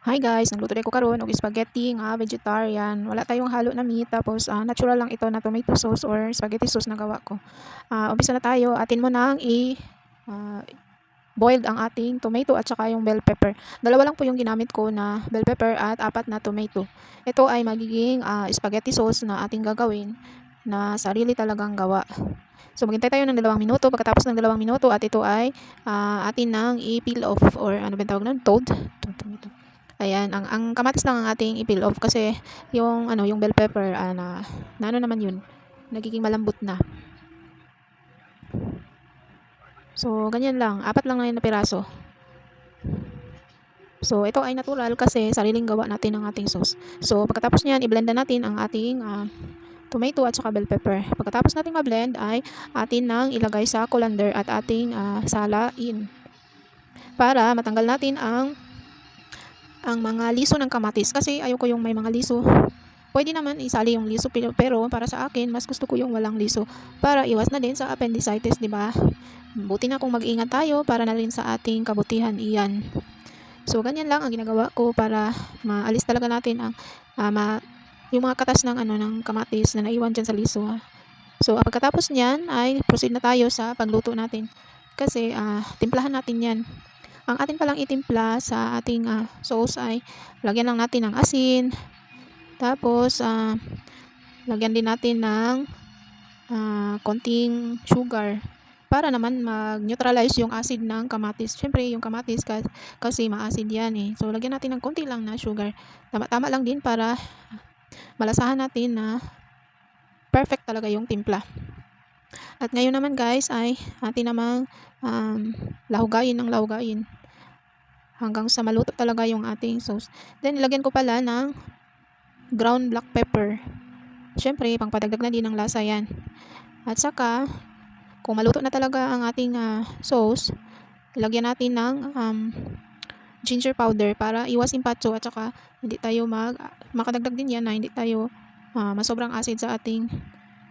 Hi guys, nagluto ko karon og spaghetti nga vegetarian. Wala tayong halo na meat tapos natural lang ito na tomato sauce or spaghetti sauce na gawa ko. Umpisa na tayo. Atin mo nang boiled ang ating tomato at saka yung bell pepper. Dalawa lang po yung ginamit ko na bell pepper at 4 na tomato. Ito ay magiging spaghetti sauce na ating gagawin na sarili talagang gawa. So maghintay tayo ng 2 minuto. Pagkatapos ng 2 minuto at ito ay atin nang i-peel off or ano ba tawag nun? Toad. Ayan, ang kamatis lang ang ating i-peel off kasi yung bell pepper na ano naman yun, nagiging malambot na. So, ganyan lang. 4 lang ngayon na piraso. So, ito ay natural kasi sariling gawa natin ng ating sauce. So, pagkatapos niyan, i-blend na natin ang ating tomato at saka bell pepper. Pagkatapos nating ma-blend ay atin nang ilagay sa colander at ating salain para matanggal natin ang mga liso ng kamatis kasi ayoko yung may mga liso. Pwede naman isali yung liso pero para sa akin mas gusto ko yung walang liso para iwas na din sa appendicitis, di ba? Buti na kung mag-ingat tayo para na rin sa ating kabutihan iyan. So ganyan lang ang ginagawa ko para maalis talaga natin ang yung mga katas ng kamatis na naiwan diyan sa liso. So pagkatapos niyan ay proceed na tayo sa pagluto natin. Kasi timplahan natin 'yan. Ang atin palang itimpla sa ating sauce ay lagyan lang natin ng asin. Tapos lagyan din natin ng konting sugar para naman mag-neutralize yung acid ng kamatis. Syempre yung kamatis kasi ma-acid yan eh. So lagyan natin ng konti lang na sugar. Tama-tama lang din para malasahan natin na perfect talaga yung timpla. At ngayon naman guys ay atin namang lahugayin ng lahugayin hanggang sa maluto talaga yung ating sauce. Then ilagyan ko pala ng ground black pepper. Syempre pangpadagdag na din ng lasa yan. At saka kung maluto na talaga ang ating sauce, ilagyan natin ng ginger powder para iwas impatso at saka hindi tayo makadagdag din yan na hindi tayo masobrang acid sa ating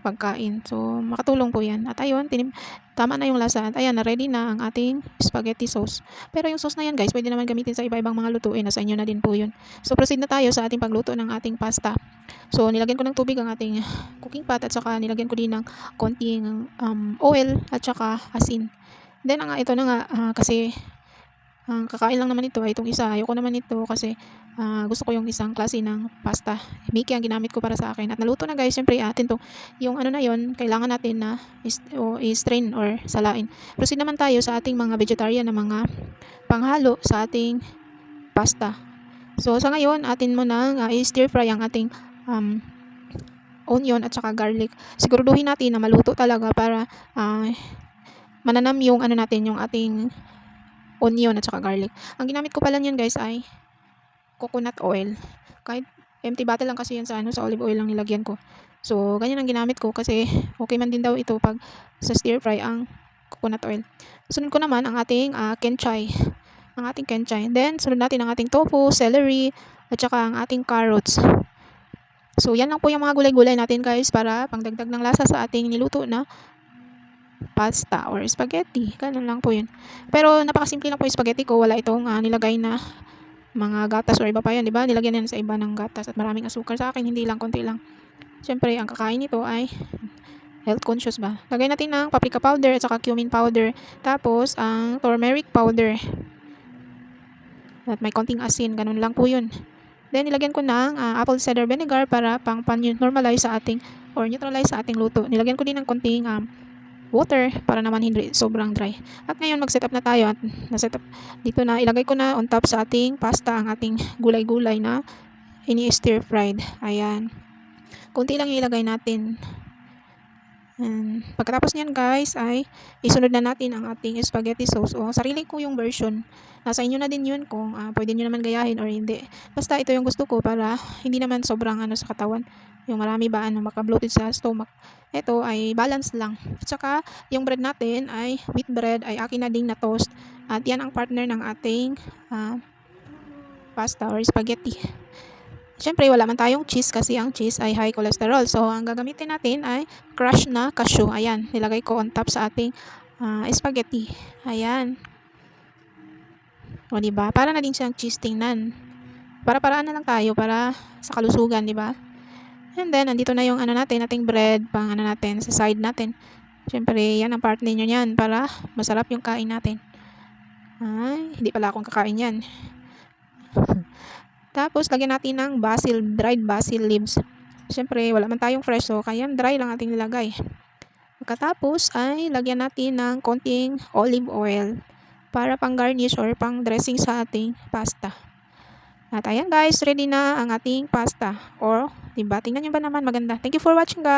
pagkain. So, makatulong po yan. At ayun, tama na yung lasa. At ayan, na-ready na ang ating spaghetti sauce. Pero yung sauce na yan guys, pwede naman gamitin sa iba-ibang mga lutuin. Nasa inyo na din po yun. So, proceed na tayo sa ating pagluto ng ating pasta. So, nilagyan ko ng tubig ang ating cooking pot at saka nilagyan ko din ng konting oil at saka asin. Then, ito na nga, kasi kakain lang naman ito ay itong isa. Ayoko naman ito kasi gusto ko yung isang klase ng pasta. Mickey ang ginamit ko para sa akin. At naluto na guys, syempre atin to. Yung ano na yon, kailangan natin na i-strain or salain. Proceed naman tayo sa ating mga vegetarian na mga panghalo sa ating pasta. So sa ngayon, atin mo nang i-stir fry ang ating onion at saka garlic. Siguraduhin natin na maluto talaga para mananam yung natin, yung ating onion at saka garlic. Ang ginamit ko pala niyan guys ay coconut oil. Kahit empty bottle lang kasi yan sa olive oil lang nilagyan ko. So, ganyan ang ginamit ko kasi okay man din daw ito pag sa stir fry ang coconut oil. Sunod ko naman ang ating kenchay. Ang ating kenchay. Then, sunod natin ang ating tofu, celery, at saka ang ating carrots. So, yan lang po yung mga gulay-gulay natin guys para pangdagdag ng lasa sa ating niluto na pasta or spaghetti. Ganun lang po yun. Pero napakasimple lang po yung spaghetti ko. Wala itong nilagay na mga gatas or iba pa yan, di ba? Nilagyan yan sa iba ng gatas at maraming asukar. Sa akin, hindi lang, konti lang. Siyempre, ang kakain nito ay health conscious ba? Lagay natin ng paprika powder at saka cumin powder. Tapos, ang turmeric powder. At may konting asin. Ganun lang po yun. Then, nilagyan ko ng apple cider vinegar para pang-normalize sa ating or neutralize sa ating luto. Nilagyan ko din ng konting water para naman hindi sobrang dry. At ngayon mag-set up na tayo at na-set up dito na ilagay ko na on top sa ating pasta ang ating gulay-gulay na ini-stir fried. Ayan. Kunti lang ilagay natin. And pagkatapos niyan guys ay isunod na natin ang ating spaghetti sauce. Sarili ko yung version. Nasa inyo na din yun kung pwede nyo naman gayahin or hindi. Basta ito yung gusto ko para hindi naman sobrang sa katawan. Yung marami ba maka-bloated sa stomach. Ito ay balance lang. At saka yung bread natin ay wheat bread ay akin na ding na toast. At yan ang partner ng ating pasta or spaghetti. Siyempre, wala man tayong cheese kasi ang cheese ay high cholesterol. So, ang gagamitin natin ay crushed na cashew. Ayan, nilagay ko on top sa ating spaghetti. Ayan. O, diba? Para na din siyang cheese tingnan. para-paraan na lang tayo para sa kalusugan, di ba? And then, andito na yung ano natin, ating bread, pang ano natin, sa side natin. Siyempre, yan ang partner nyo yan para masarap yung kain natin. Ay, hindi pala akong kakain yan. Tapos, lagyan natin ng basil, dried basil leaves. Siyempre, wala man tayong fresh, so kaya dry lang ating nilagay. Pagkatapos, ay lagyan natin ng konting olive oil para pang garnish or pang dressing sa ating pasta. At ayan guys, ready na ang ating pasta. Or, diba? Tingnan nyo ba naman maganda. Thank you for watching guys.